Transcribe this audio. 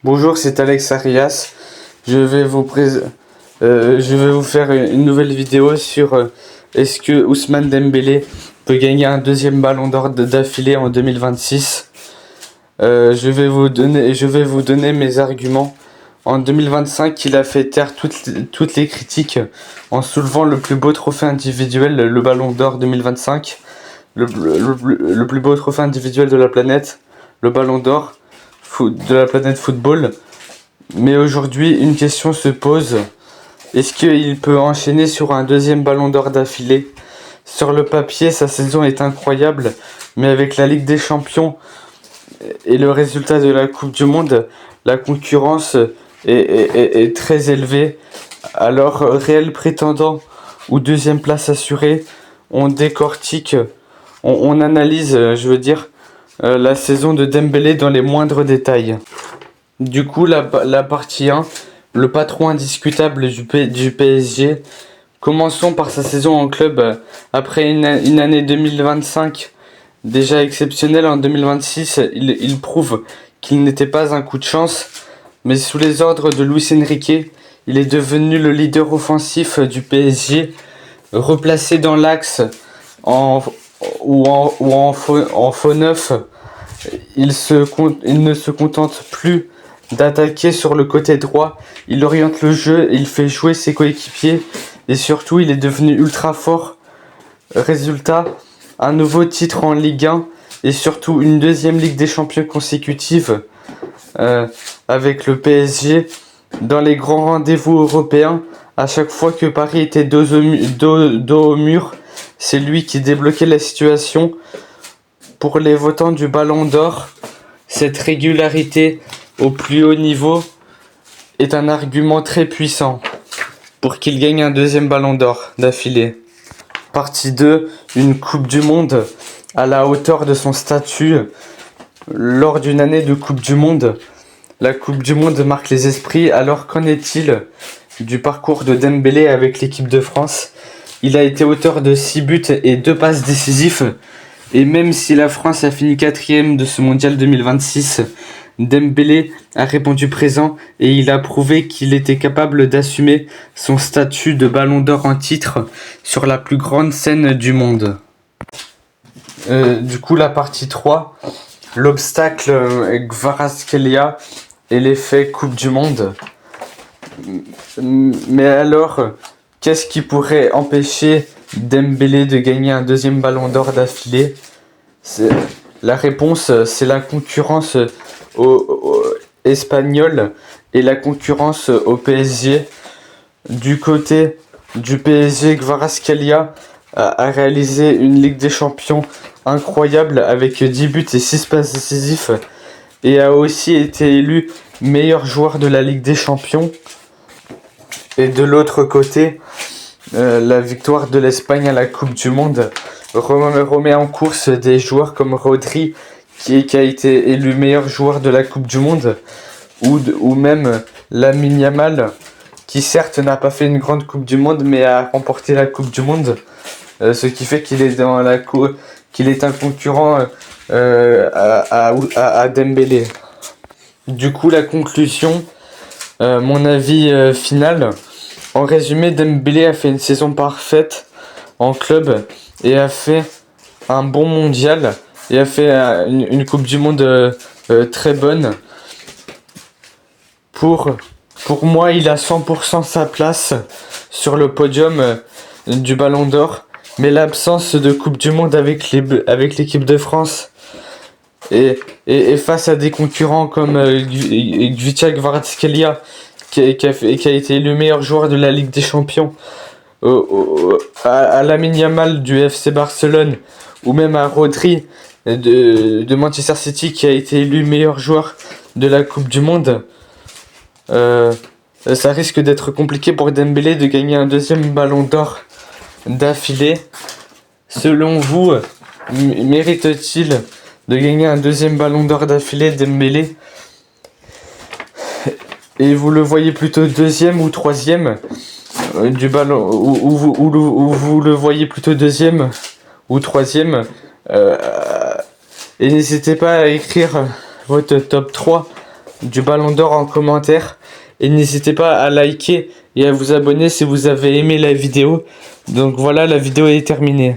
Bonjour, c'est Alex Arias. Je vais vous faire une nouvelle vidéo sur est-ce que Ousmane Dembélé peut gagner un deuxième ballon d'or d'affilée en 2026. Je vais vous donner mes arguments. En 2025, il a fait taire toutes les critiques en soulevant le plus beau trophée individuel, le Ballon d'Or 2025, le plus beau trophée individuel de la planète, le Ballon d'Or de la planète football. Mais aujourd'hui, une question se pose. Est-ce qu'il peut enchaîner sur un deuxième ballon d'or d'affilée? Sur le papier, sa saison est incroyable, mais avec la Ligue des Champions et le résultat de la Coupe du Monde, la concurrence est très élevée. Alors, réel prétendant ou deuxième place assurée, on décortique, on analyse, la saison de Dembélé dans les moindres détails. Du coup, la partie 1, le patron indiscutable du PSG. Commençons par sa saison en club. Après une année 2025 déjà exceptionnelle, en 2026, il prouve qu'il n'était pas un coup de chance, mais sous les ordres de Luis Enrique, il est devenu le leader offensif du PSG, replacé dans l'axe en faux neuf. Il ne se contente plus d'attaquer sur le côté droit, il oriente le jeu, il fait jouer ses coéquipiers et surtout il est devenu ultra fort. Résultat, un nouveau titre en Ligue 1 et surtout une deuxième Ligue des Champions consécutive avec le PSG. Dans les grands rendez-vous européens, à chaque fois que Paris était dos au mur, c'est lui qui débloquait la situation. Pour les votants du Ballon d'Or, cette régularité au plus haut niveau est un argument très puissant pour qu'il gagne un deuxième ballon d'or d'affilée. Partie 2, une Coupe du Monde à la hauteur de son statut. Lors d'une année de Coupe du Monde, la Coupe du Monde marque les esprits. Alors qu'en est-il du parcours de Dembélé avec l'équipe de France? Il a été auteur de 6 buts et 2 passes décisives. Et même si la France a fini 4e de ce mondial 2026, Dembélé a répondu présent et il a prouvé qu'il était capable d'assumer son statut de ballon d'or en titre sur la plus grande scène du monde. Du coup, la partie 3, l'obstacle Kvaratskhelia et l'effet Coupe du Monde. Mais alors, qu'est-ce qui pourrait empêcher Dembélé de gagner un deuxième ballon d'or d'affilée? La réponse, c'est la concurrence espagnole et la concurrence au PSG. Du côté du PSG, Kvaratskhelia a réalisé une Ligue des Champions incroyable avec 10 buts et 6 passes décisives et a aussi été élu meilleur joueur de la Ligue des Champions. Et de l'autre côté, la victoire de l'Espagne à la Coupe du Monde remet en course des joueurs comme Rodri qui a été élu meilleur joueur de la Coupe du Monde ou même Lamine Yamal qui certes n'a pas fait une grande Coupe du Monde mais a remporté la Coupe du Monde, ce qui fait qu'il est qu'il est un concurrent à Dembélé. Du coup, la conclusion, mon avis final. En résumé, Dembélé a fait une saison parfaite en club et a fait un bon mondial et a fait une Coupe du Monde très bonne. Pour moi, il a 100% sa place sur le podium du Ballon d'Or, mais l'absence de Coupe du Monde avec l'équipe de France et face à des concurrents comme Kvaratskhelia qui a été le meilleur joueur de la Ligue des Champions, à Lamine Yamal du FC Barcelone ou même à Rodri de Manchester City qui a été élu meilleur joueur de la Coupe du Monde, ça risque d'être compliqué pour Dembélé de gagner un deuxième ballon d'or d'affilée. Selon vous, mérite-t-il de gagner un deuxième ballon d'or d'affilée, Dembélé? Et vous le voyez plutôt deuxième ou troisième du ballon, ou vous le voyez plutôt deuxième ou troisième, et n'hésitez pas à écrire votre top 3 du Ballon d'Or en commentaire. Et n'hésitez pas à liker et à vous abonner si vous avez aimé la vidéo. Donc voilà, la vidéo est terminée.